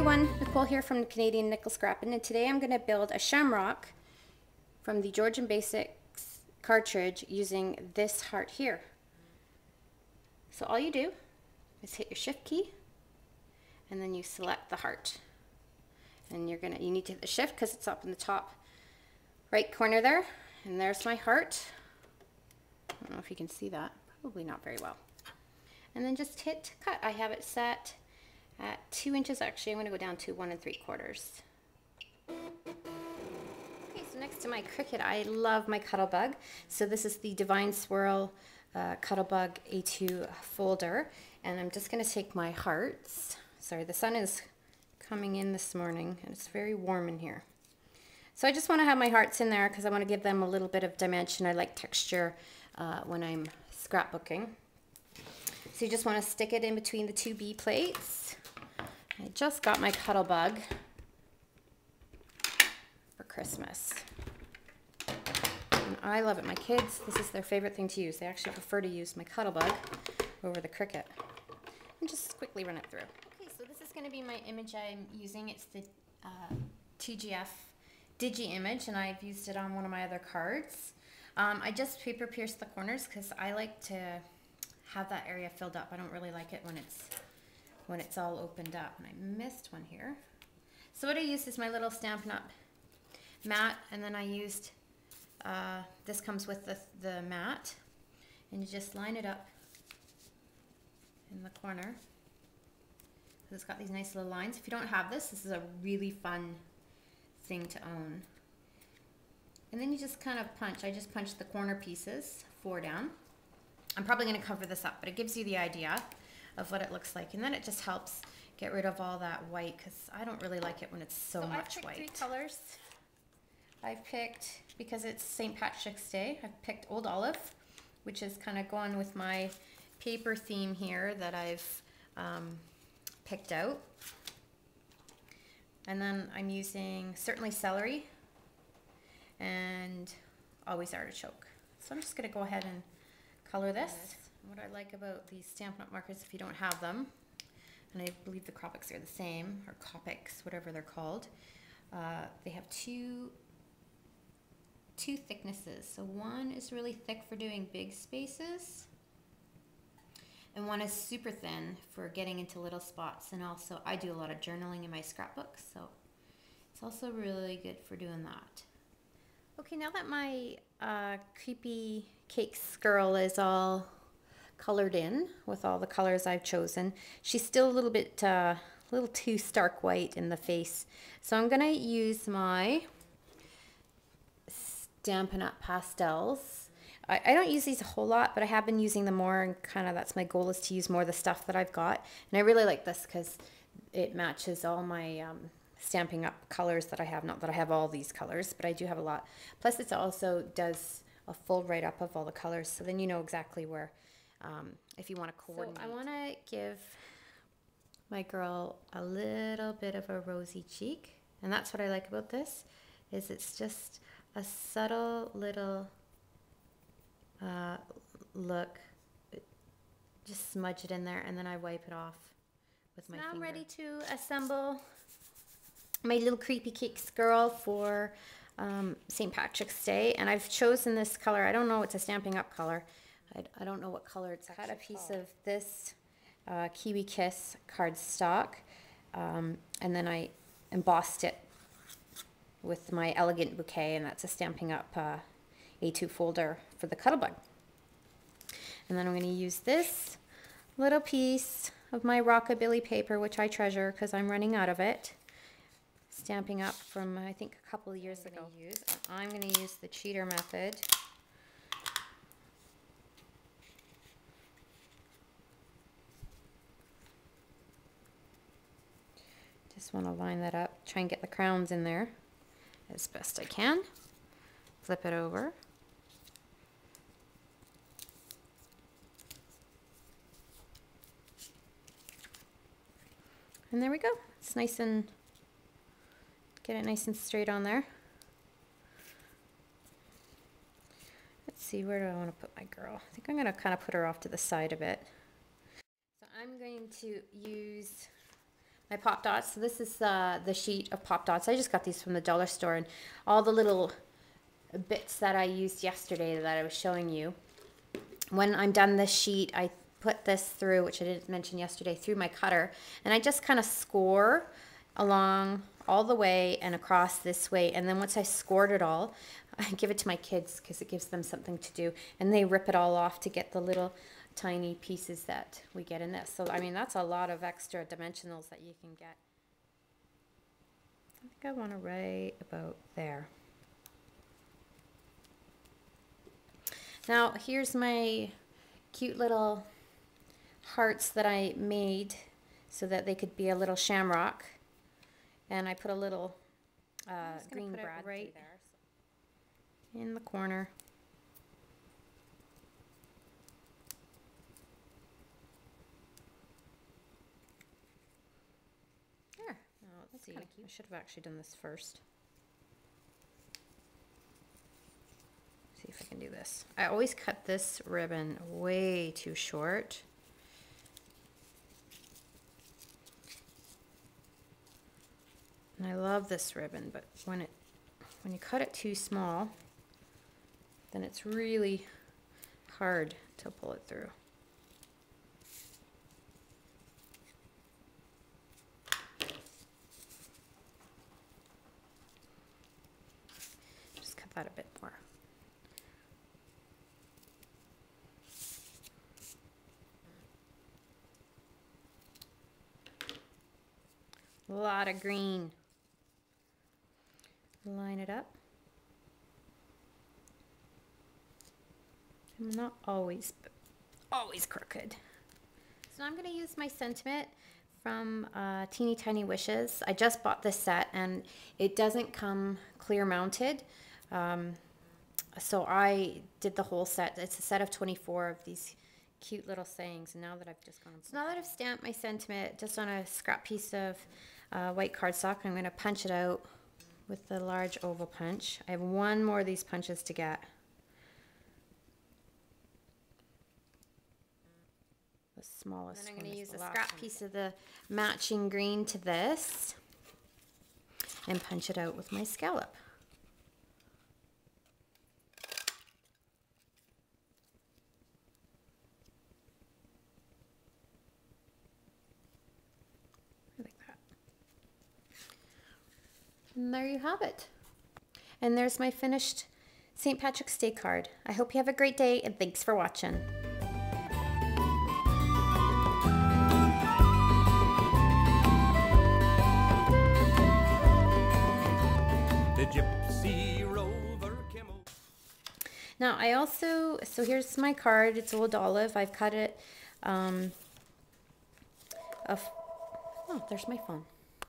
everyone, Nicole here from Canadian Nickel Scrappin', and today I'm going to build a shamrock from the Georgian Basics cartridge using this heart here. So all you do is hit your shift key and then you select the heart. And you need to hit the shift because it's up in the top right corner there. And there's my heart. I don't know if you can see that. Probably not very well. And then just hit cut. I have it set at 2 inches. Actually, I'm going to go down to 1 3/4. Okay, so next to my Cricut, I love my Cuttlebug. So this is the Divine Swirl Cuttlebug A2 folder. And I'm just going to take my hearts. Sorry, the sun is coming in this morning and it's very warm in here. So I just want to have my hearts in there because I want to give them a little bit of dimension. I like texture when I'm scrapbooking. So you just want to stick it in between the two B plates. I just got my Cuttlebug for Christmas. And I love it. My kids, this is their favorite thing to use. They actually prefer to use my Cuttlebug over the Cricut. And just quickly run it through. Okay, so this is going to be my image I'm using. It's the TGF Digi image, and I've used it on one of my other cards. I just paper pierced the corners because I like to have that area filled up. I don't really like it when it's all opened up. And I missed one here. So what I used is my little Stampin' Up! Mat, and then I used, this comes with the mat, and you just line it up in the corner. It's got these nice little lines. If you don't have this is a really fun thing to own. And then you just kind of punch. I just punched the corner pieces 4 down. I'm probably going to cover this up, but it gives you the idea of what it looks like. And then it just helps get rid of all that white because I don't really like it when it's so much white. I've picked 3 colors. I've picked, because it's St. Patrick's Day, I've picked Old Olive, which is kind of going with my paper theme here that I've picked out. And then I'm using Certainly Celery and Always Artichoke. So I'm just going to go ahead and color this. What I like about these Stampin' Up! Markers, if you don't have them, and I believe the Copics are the same, or Copics, whatever they're called, they have two thicknesses. So one is really thick for doing big spaces, and one is super thin for getting into little spots. And also, I do a lot of journaling in my scrapbooks, so it's also really good for doing that. Okay, now that my creepy cakes girl is all colored in with all the colors I've chosen, she's still a little too stark white in the face. So I'm gonna use my Stampin' Up! Pastels. I don't use these a whole lot, but I have been using them more, and kind of that's my goal, is to use more of the stuff that I've got. And I really like this because it matches all my Stampin' Up! Colors that I have. Not that I have all these colors, but I do have a lot. Plus it also does a full write-up of all the colors, so then you know exactly where, if you want to coordinate. So I want to give my girl a little bit of a rosy cheek, and that's what I like about this, is it's just a subtle little look. Just smudge it in there, and then I wipe it off with my finger. Now I'm ready to assemble my little creepy cakes girl for St. Patrick's Day, and I've chosen this color. I don't know, it's a Stampin' Up! Color. I don't know what color it's actually called. I had a piece of this Kiwi Kiss cardstock, and then I embossed it with my Elegant Bouquet, and that's a Stampin' Up! A2 folder for the Cuttlebug. And then I'm going to use this little piece of my Rockabilly paper, which I treasure because I'm running out of it. Stamping Up from, I think, a couple of years ago. I'm going to use the cheater method. Just want to line that up, try and get the crowns in there as best I can. Flip it over. And there we go. It's nice and, get it nice and straight on there. Let's see, where do I want to put my girl? I think I'm going to kind of put her off to the side a bit. So I'm going to use my Pop Dots. So this is the sheet of Pop Dots. I just got these from the dollar store, and all the little bits that I used yesterday that I was showing you. When I'm done this sheet, I put this through, which I didn't mention yesterday, through my cutter, and I just kind of score along all the way and across this way, and then once I scored it all, I give it to my kids because it gives them something to do, and they rip it all off to get the little tiny pieces that we get in this. So I mean, that's a lot of extra dimensionals that you can get. I think I want to right about there. Now here's my cute little hearts that I made so that they could be a little shamrock, and I put a little green brad right there in the corner. There. Now let's see. I should have actually done this first. See if I can do this. I always cut this ribbon way too short. And I love this ribbon, but when you cut it too small, then it's really hard to pull it through. Just cut that a bit more. A lot of green. Line it up. I'm not always crooked. So I'm going to use my sentiment from Teeny Tiny Wishes. I just bought this set and it doesn't come clear mounted. So I did the whole set. It's a set of 24 of these cute little sayings. And now that I've just gone, so now that I've stamped my sentiment just on a scrap piece of white cardstock, I'm going to punch it out with the large oval punch. I have one more of these punches to get. The smallest. And then I'm going to use a scrap piece of the matching green to this and punch it out with my scallop. And there you have it. And there's my finished St. Patrick's Day card. I hope you have a great day, and thanks for watching. The Gypsy Rover came over. Now I also, so here's my card. It's Old Olive. I've cut it. Oh, there's my phone.